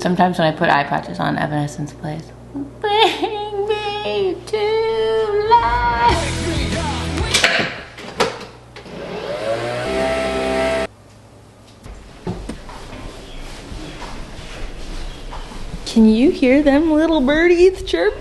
Sometimes when I put eye patches on, Evanescence plays. Bring me to life. Can you hear them little birdies chirping?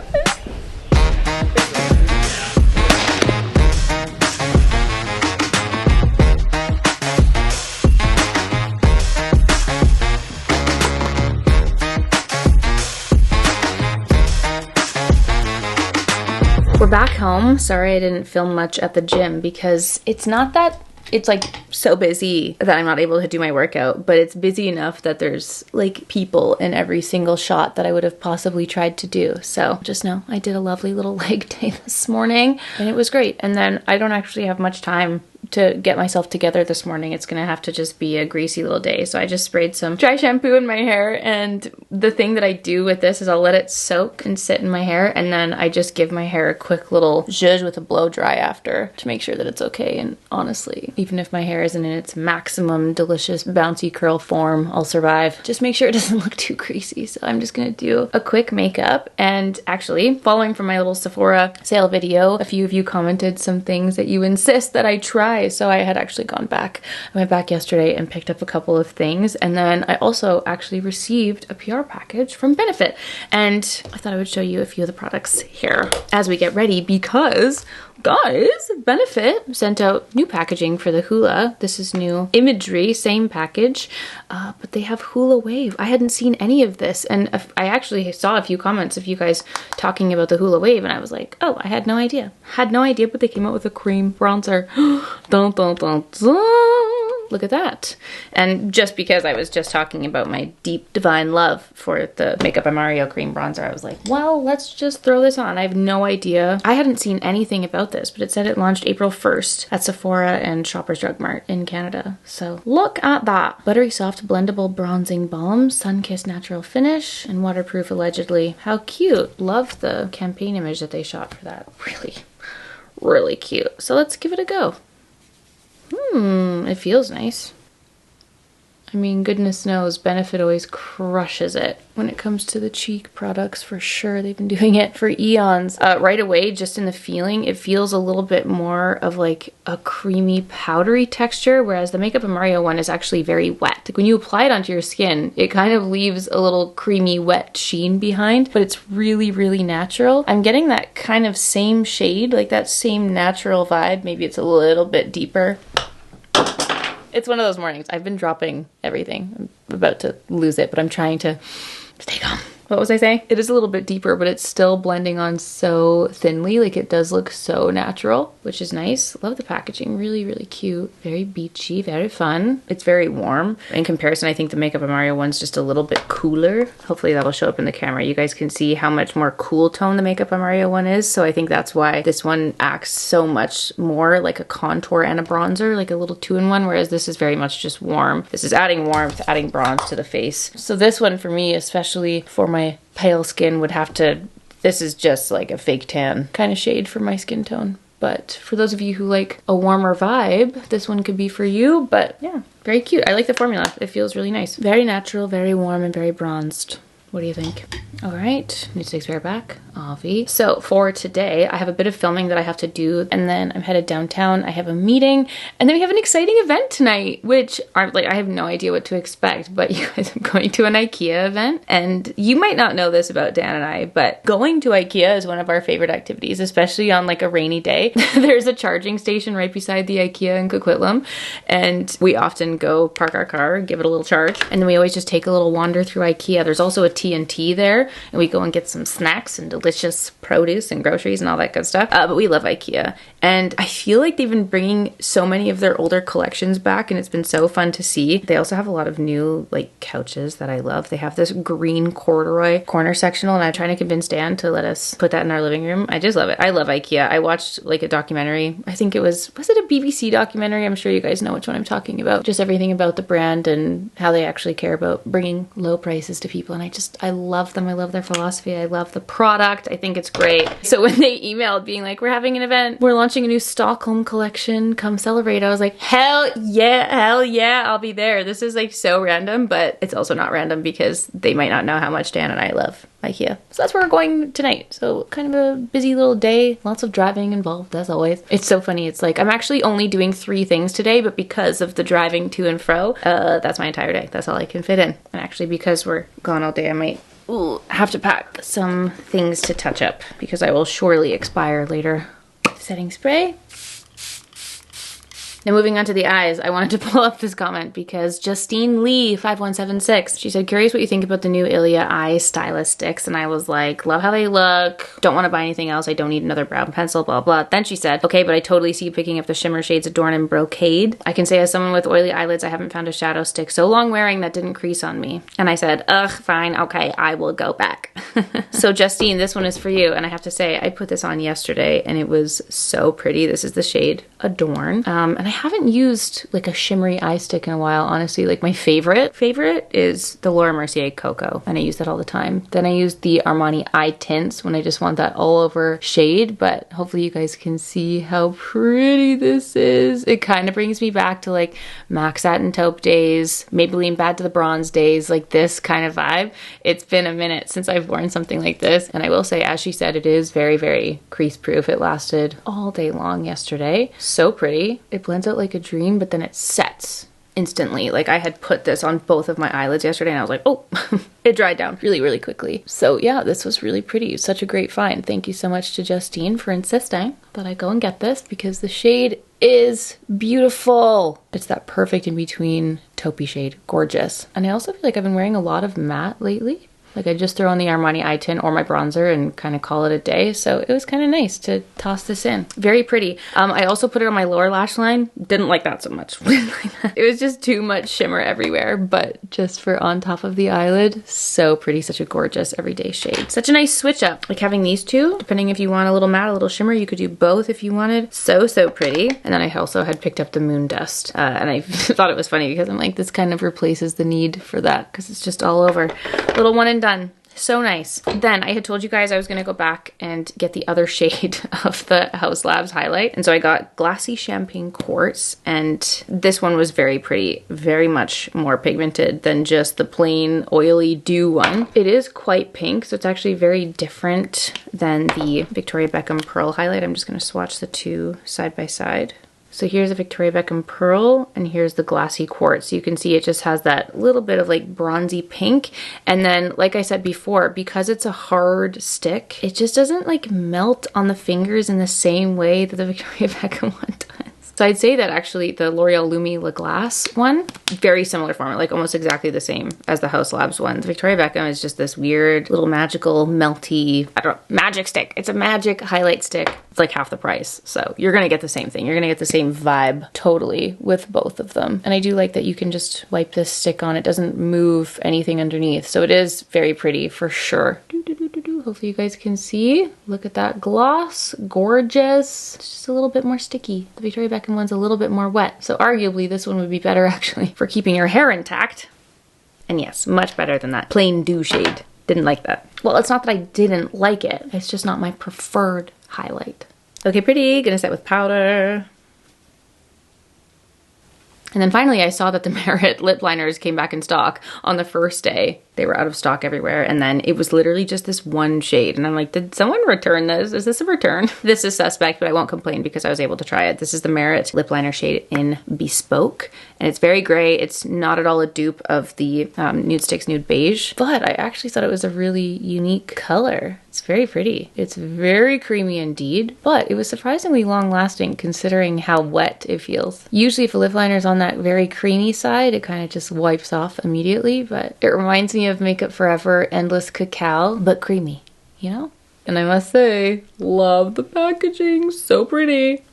We're back home. Sorry I didn't film much at the gym because it's not that it's like so busy that I'm not able to do my workout, but it's busy enough that there's like people in every single shot that I would have possibly tried to do. So just know I did a lovely little leg day this morning and it was great. And then I don't actually have much time to get myself together this morning. It's gonna have to just be a greasy little day. So I just sprayed some dry shampoo in my hair, and the thing that I do with this is I'll let it soak and sit in my hair, and then I just give my hair a quick little zhuzh with a blow dry after to make sure that it's okay. And honestly, even if my hair isn't in its maximum delicious bouncy curl form, I'll survive. Just make sure it doesn't look too greasy. So I'm just gonna do a quick makeup. And actually, following from my little Sephora sale video, a few of you commented some things that you insist that I try. So I had actually gone back. I went back yesterday and picked up a couple of things, and then I also actually received a PR package from Benefit, and I thought I would show you a few of the products here as we get ready because guys, Benefit sent out new packaging for the Hula. This is new imagery, same package, but they have Hula Wave. I hadn't seen any of this, and I actually saw a few comments of you guys talking about the Hula Wave, and I was like, oh, I had no idea. Had no idea, but they came out with a cream bronzer. Dun, dun, dun, dun. Look at that. And just because I was just talking about my deep divine love for the Makeup by Mario cream bronzer, I was like, well, let's just throw this on. I have no idea. I hadn't seen anything about this, but it said it launched April 1st at Sephora and Shoppers Drug Mart in Canada. So look at that. Buttery soft blendable bronzing balm, sun-kissed natural finish, and waterproof allegedly. How cute. Love the campaign image that they shot for that. Really, really cute. So let's give it a go. It feels nice. I mean, goodness knows, Benefit always crushes it when it comes to the cheek products, for sure. They've been doing it for eons. Right away, just in the feeling, it feels a little bit more of like a creamy, powdery texture, whereas the Makeup by Mario one is actually very wet. Like when you apply it onto your skin, it kind of leaves a little creamy, wet sheen behind, but it's really, really natural. I'm getting that kind of same shade, like that same natural vibe. Maybe it's a little bit deeper. It's one of those mornings. I've been dropping everything. I'm about to lose it, but I'm trying to stay calm. What was I saying? It is a little bit deeper, but it's still blending on so thinly. Like it does look so natural, which is nice. Love the packaging. Really, really cute. Very beachy, very fun. It's very warm. In comparison, I think the Makeup by Mario one's just a little bit cooler. Hopefully that'll show up in the camera. You guys can see how much more cool tone the Makeup by Mario one is. So I think that's why this one acts so much more like a contour and a bronzer, like a little two-in-one, whereas this is very much just warm. This is adding warmth, adding bronze to the face. So this one for me, especially for my pale skin, would have to, this is just like a fake tan kind of shade for my skin tone. But for those of you who like a warmer vibe, this one could be for you. But yeah, very cute. I like the formula. It feels really nice. Very natural, very warm, and very bronzed. What do you think? All right, need to take spare back, Avi. So for today, I have a bit of filming that I have to do, and then I'm headed downtown. I have a meeting, and then we have an exciting event tonight, which aren't like, I have no idea what to expect, but you guys, I'm going to an IKEA event, and you might not know this about Dan and I, but going to IKEA is one of our favorite activities, especially on like a rainy day. There's a charging station right beside the IKEA in Coquitlam, and we often go park our car, give it a little charge, and then we always just take a little wander through IKEA. There's also a T&T there, and we go and get some snacks and delicious produce and groceries and all that good stuff. But we love IKEA, and I feel like they've been bringing so many of their older collections back, and it's been so fun to see. They also have a lot of new like couches that I love. They have this green corduroy corner sectional, and I'm trying to convince Dan to let us put that in our living room. I just love it. I love IKEA. I watched like a documentary. I think was it a BBC documentary? I'm sure you guys know which one I'm talking about. Just everything about the brand and how they actually care about bringing low prices to people, and I love them. I love their philosophy. I love the product. I think it's great. So when they emailed being like, we're having an event, we're launching a new Stockholm collection, come celebrate, I was like, hell yeah, I'll be there. This is like so random, but it's also not random because they might not know how much Dan and I love IKEA. So that's where we're going tonight. So kind of a busy little day, lots of driving involved as always. It's so funny. It's like I'm actually only doing 3 things today, but because of the driving to and fro, that's my entire day. That's all I can fit in. And actually because we're gone all day, I might have to pack some things to touch up because I will surely expire later. Setting spray. Now moving on to the eyes, I wanted to pull up this comment because Justine Lee 5176, she said, curious what you think about the new Ilia eye stylus sticks. And I was like, love how they look. Don't want to buy anything else. I don't need another brown pencil, blah, blah. Then she said, okay, but I totally see you picking up the shimmer shades Adorn and Brocade. I can say as someone with oily eyelids, I haven't found a shadow stick so long wearing that didn't crease on me. And I said, ugh, fine. Okay, I will go back. So Justine, this one is for you. And I have to say, I put this on yesterday and it was so pretty. This is the shade Adorn. And I haven't used like a shimmery eye stick in a while, honestly. Like my favorite is the Laura Mercier Cocoa, and I use that all the time. Then I use the Armani Eye Tints when I just want that all over shade, but hopefully you guys can see how pretty this is. It kind of brings me back to like MAC Satin Taupe days, Maybelline Bad to the Bronze days, like this kind of vibe. It's been a minute since I've worn something like this, and I will say, as she said, it is very, very crease proof. It lasted all day long yesterday. So pretty. It blends out like a dream, but then it sets instantly. Like I had put this on both of my eyelids yesterday and I was like, oh, it dried down really, really quickly. So yeah, this was really pretty. Such a great find. Thank you so much to Justine for insisting that I go and get this because the shade is beautiful. It's that perfect in between taupey shade. Gorgeous. And I also feel like I've been wearing a lot of matte lately. Like I just throw on the Armani eye tint or my bronzer and kind of call it a day. So it was kind of nice to toss this in. Very pretty. I also put it on my lower lash line. Didn't like that so much. It was just too much shimmer everywhere, but just for on top of the eyelid, so pretty. Such a gorgeous everyday shade. Such a nice switch up. Like having these two, depending if you want a little matte, a little shimmer, you could do both if you wanted. So, so pretty. And then I also had picked up the Moon Dust. And I thought it was funny because I'm like, this kind of replaces the need for that because it's just all over. Little one and done. So nice. Then I had told you guys I was going to go back and get the other shade of the Haus Labs highlight. And so I got Glassy Champagne Quartz, and this one was very pretty, very much more pigmented than just the plain oily dew one. It is quite pink, so it's actually very different than the Victoria Beckham Pearl highlight. I'm just going to swatch the two side by side. So here's a Victoria Beckham Pearl and here's the Glassy Quartz. You can see it just has that little bit of like bronzy pink. And then, like I said before, because it's a hard stick, it just doesn't like melt on the fingers in the same way that the Victoria Beckham one does. So I'd say that actually the L'Oreal Lumi Le Glace one, very similar format, like almost exactly the same as the Haus Labs one. The Victoria Beckham is just this weird little magical, melty, I don't know, magic stick. It's a magic highlight stick. It's like half the price. So you're gonna get the same thing. You're gonna get the same vibe totally with both of them. And I do like that you can just wipe this stick on. It doesn't move anything underneath. So it is very pretty for sure. Hopefully you guys can see. Look at that gloss. Gorgeous. It's just a little bit more sticky. The Victoria Beckham one's a little bit more wet. So arguably this one would be better actually for keeping your hair intact. And yes, much better than that plain dew shade. Didn't like that. Well, it's not that I didn't like it. It's just not my preferred highlight. Okay, pretty. Gonna set with powder. And then finally I saw that the Merit lip liners came back in stock on the first day. They were out of stock everywhere. And then it was literally just this one shade. And I'm like, did someone return this? Is this a return? This is suspect, but I won't complain because I was able to try it. This is the Merit lip liner shade in Bespoke. And it's very gray. It's not at all a dupe of the Nude Sticks Nude Beige. But I actually thought it was a really unique color. It's very pretty. It's very creamy indeed, but it was surprisingly long lasting considering how wet it feels. Usually if a lip liner is on that very creamy side, it kind of just wipes off immediately, but it reminds me of Makeup Forever Endless Cacao, but creamy, you know? And I must say, love the packaging, so pretty.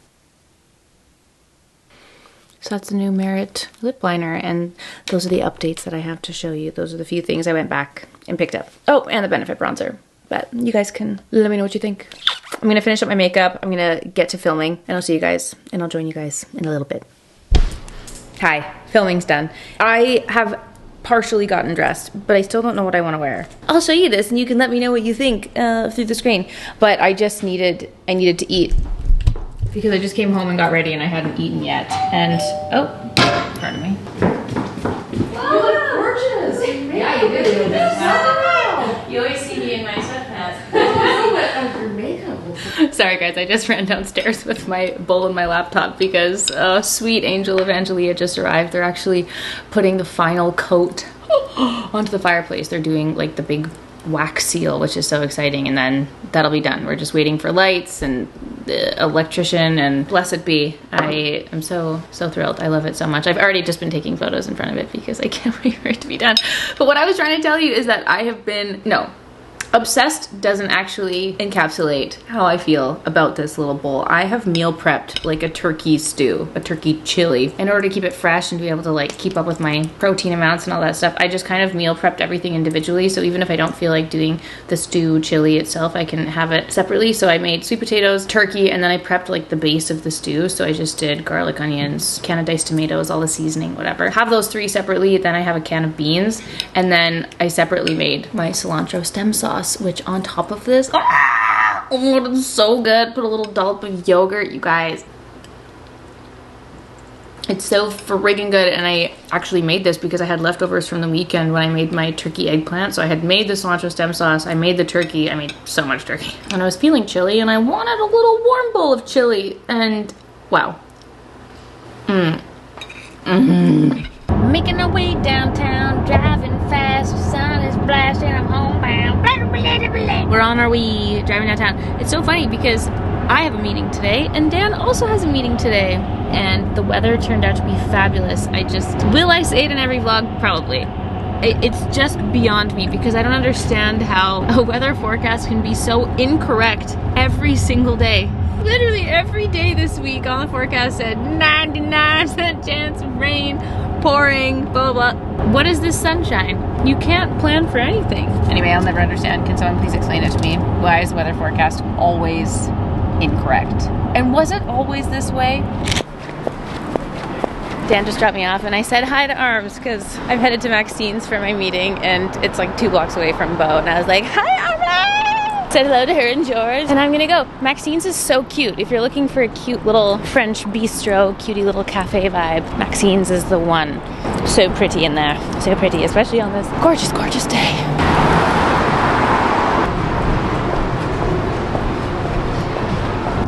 So that's the new Merit lip liner, and those are the updates that I have to show you. Those are the few things I went back and picked up. Oh, and the Benefit bronzer. But you guys can let me know what you think. I'm gonna finish up my makeup, I'm gonna get to filming, and I'll see you guys, and I'll join you guys in a little bit. Hi, filming's done. I have partially gotten dressed, but I still don't know what I want to wear. I'll show you this and you can let me know what you think through the screen. But I needed to eat because I just came home and got ready and I hadn't eaten yet. And, oh, pardon me. Wow, you look gorgeous. Yeah, you do. Wow. You always see me in my sweatpants. Your makeup looks Sorry guys, I just ran downstairs with my bowl and my laptop because sweet Angel of Angelia just arrived. They're actually putting the final coat onto the fireplace. They're doing like the big wax seal, which is so exciting, and then that'll be done. We're just waiting for lights and the electrician, and blessed be. I am so thrilled. I love it so much. I've already just been taking photos in front of it because I can't wait for it to be done. But what I was trying to tell you is that I have been, obsessed doesn't actually encapsulate how I feel about this little bowl. I have meal prepped like a turkey stew, a turkey chili, in order to keep it fresh and to be able to like keep up with my protein amounts and all that stuff. I just kind of meal prepped everything individually, so even if I don't feel like doing the stew chili itself, I can have it separately. So I made sweet potatoes, turkey, and then I prepped like the base of the stew. So I just did garlic, onions, can of diced tomatoes, all the seasoning, whatever. Have those three separately, then I have a can of beans, and then I separately made my cilantro stem sauce, which on top of this, oh, it's so good. Put a little dollop of yogurt, you guys. It's so friggin' good, and I actually made this because I had leftovers from the weekend when I made my turkey eggplant. So I had made the cilantro stem sauce, I made the turkey, I made so much turkey. And I was feeling chilly, and I wanted a little warm bowl of chili, and wow. Making our way downtown, driving fast, the sun is blasting, I'm homebound. We're on our way, driving downtown. It's so funny because I have a meeting today, and Dan also has a meeting today, and the weather turned out to be fabulous. Will I say it in every vlog? Probably. It's just beyond me because I don't understand how a weather forecast can be so incorrect every single day. Literally every day this week on the forecast said 99% chance of rain, pouring, blah, blah, blah. What is this sunshine? You can't plan for anything. Anyway, I'll never understand. Can someone please explain it to me? Why is the weather forecast always incorrect? And was it always this way? Dan just dropped me off and I said hi to Arms because I'm headed to Maxine's for my meeting and it's like 2 blocks away from Bo, and I was like, hi Arms! Said hello to her and George, and I'm gonna go. Maxine's is so cute. If you're looking for a cute little French bistro, cutie little cafe vibe, Maxine's is the one. So pretty in there. So pretty, especially on this gorgeous, gorgeous day.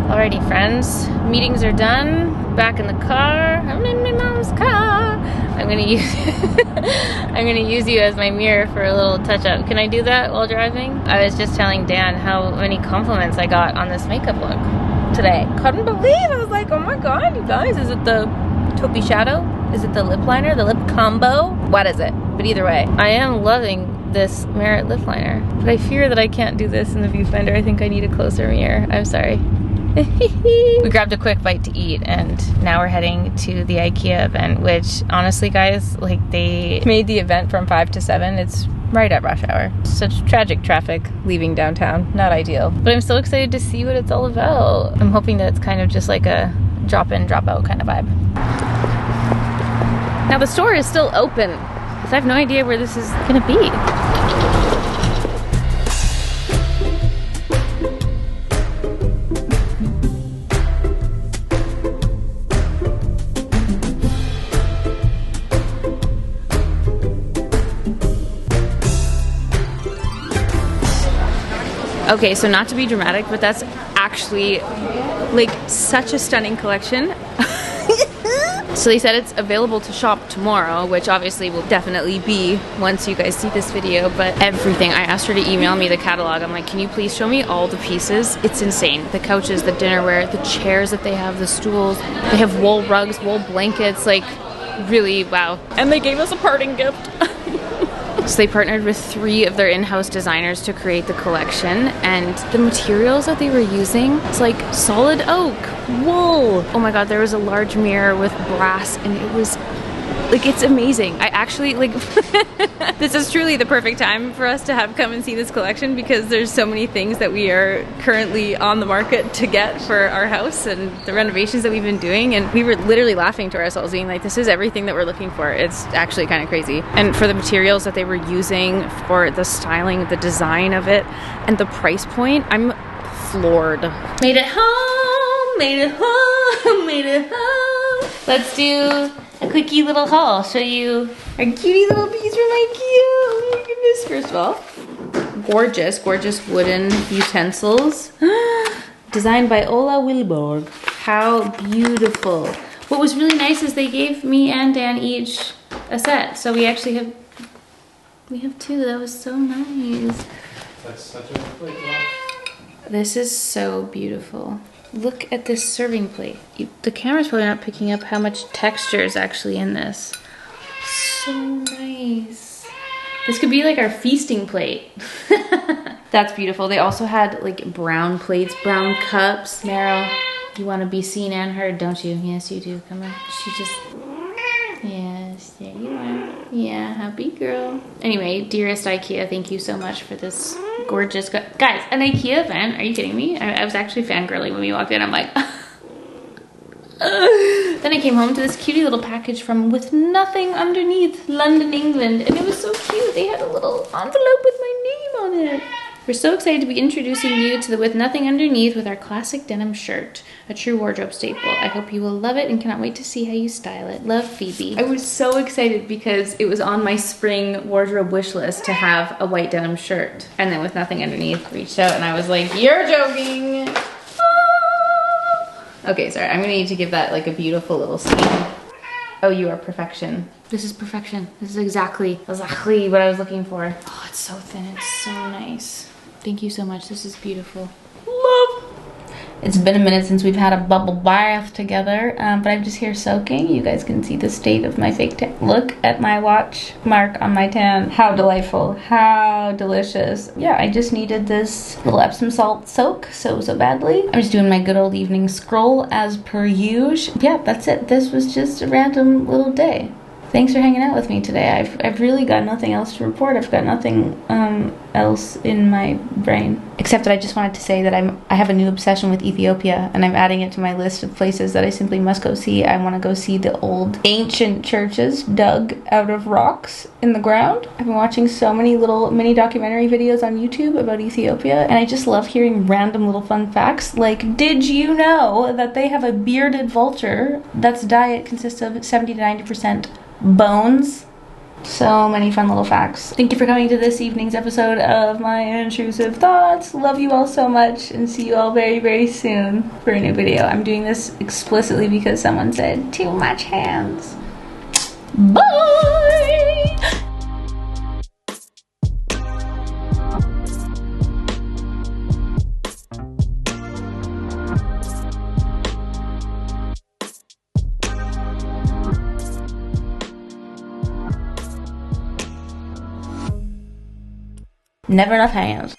Alrighty friends, meetings are done. Back in the car. I'm in my mom's car. I'm gonna use you as my mirror for a little touch-up. Can I do that while driving? I was just telling Dan how many compliments I got on this makeup look today. Couldn't believe. I was like, oh my god, you guys, is it the taupey shadow? Is it the lip liner? The lip combo? What is it? But either way, I am loving this Merit lip liner. But I fear that I can't do this in the viewfinder. I think I need a closer mirror. I'm sorry. We grabbed a quick bite to eat and now we're heading to the IKEA event, which honestly guys, like they made the event from 5 to 7. It's right at rush hour. Such tragic traffic leaving downtown. Not ideal. But I'm so excited to see what it's all about. I'm hoping that it's kind of just like a drop in, drop out kind of vibe. Now the store is still open because I have no idea where this is gonna be. Okay, so not to be dramatic, but that's actually like such a stunning collection. So they said it's available to shop tomorrow, which obviously will definitely be once you guys see this video, but everything. I asked her to email me the catalog. I'm like, can you please show me all the pieces? It's insane. The couches, the dinnerware, the chairs that they have, the stools. They have wool rugs, wool blankets, like really, wow. And they gave us a parting gift. So they partnered with 3 of their in-house designers to create the collection, and the materials that they were using, it's like solid oak, wool. Oh my god, there was a large mirror with brass and it was Like, it's amazing. I actually, like, this is truly the perfect time for us to have come and see this collection because there's so many things that we are currently on the market to get for our house and the renovations that we've been doing. And we were literally laughing to ourselves being like, this is everything that we're looking for. It's actually kind of crazy. And for the materials that they were using, for the styling, the design of it, and the price point, I'm floored. Made it home, made it home, made it home. Let's do a quickie little haul. I'll show you our cutie little piece from IKEA. Oh my goodness. First of all, gorgeous, gorgeous wooden utensils. Designed by Ola Wilborg. How beautiful. What was really nice is they gave me and Dan each a set. So we actually have, two. That was so nice. That's such a plate. Yeah. This is so beautiful. Look at this serving plate. The camera's probably not picking up how much texture is actually in this. So nice. This could be like our feasting plate. That's beautiful. They also had like brown plates, brown cups. Meryl, you want to be seen and heard, don't you? Yes, you do. Come on. She just... Yes, there you are. Yeah, happy girl. Anyway, dearest IKEA, thank you so much for this gorgeous... Guys, an IKEA fan? Are you kidding me? I was actually fangirling when we walked in. I'm like... Then I came home to this cutie little package from With Nothing Underneath, London, England. And it was so cute. They had a little envelope with my name on it. We're so excited to be introducing you to the With Nothing Underneath with our classic denim shirt, a true wardrobe staple. I hope you will love it and cannot wait to see how you style it. Love, Phoebe. I was so excited because it was on my spring wardrobe wish list to have a white denim shirt. And then With Nothing Underneath reached out and I was like, you're joking. Ah. Okay, sorry, I'm gonna need to give that like a beautiful little scene. Oh, you are perfection. This is perfection. This is exactly what I was looking for. Oh, it's so thin, it's so nice. Thank you so much, this is beautiful. Love. It's been a minute since we've had a bubble bath together, but I'm just here soaking. You guys can see the state of my fake tan. Look at my watch mark on my tan. How delightful, how delicious. Yeah, I just needed this little Epsom salt soak so badly. I'm just doing my good old evening scroll as per usual. Yeah, that's it. This was just a random little day. Thanks for hanging out with me today. I've really got nothing else to report. I've got nothing else in my brain. Except that I just wanted to say that I have a new obsession with Ethiopia and I'm adding it to my list of places that I simply must go see. I want to go see the old ancient churches dug out of rocks in the ground. I've been watching so many little mini documentary videos on YouTube about Ethiopia and I just love hearing random little fun facts. Like, did you know that they have a bearded vulture that's diet consists of 70 to 90% bones? So many fun little facts. Thank you for coming to this evening's episode of My Intrusive Thoughts. Love you all so much and see you all very, very soon for a new video. I'm doing this explicitly because someone said too much hands. Bye! Never enough hands.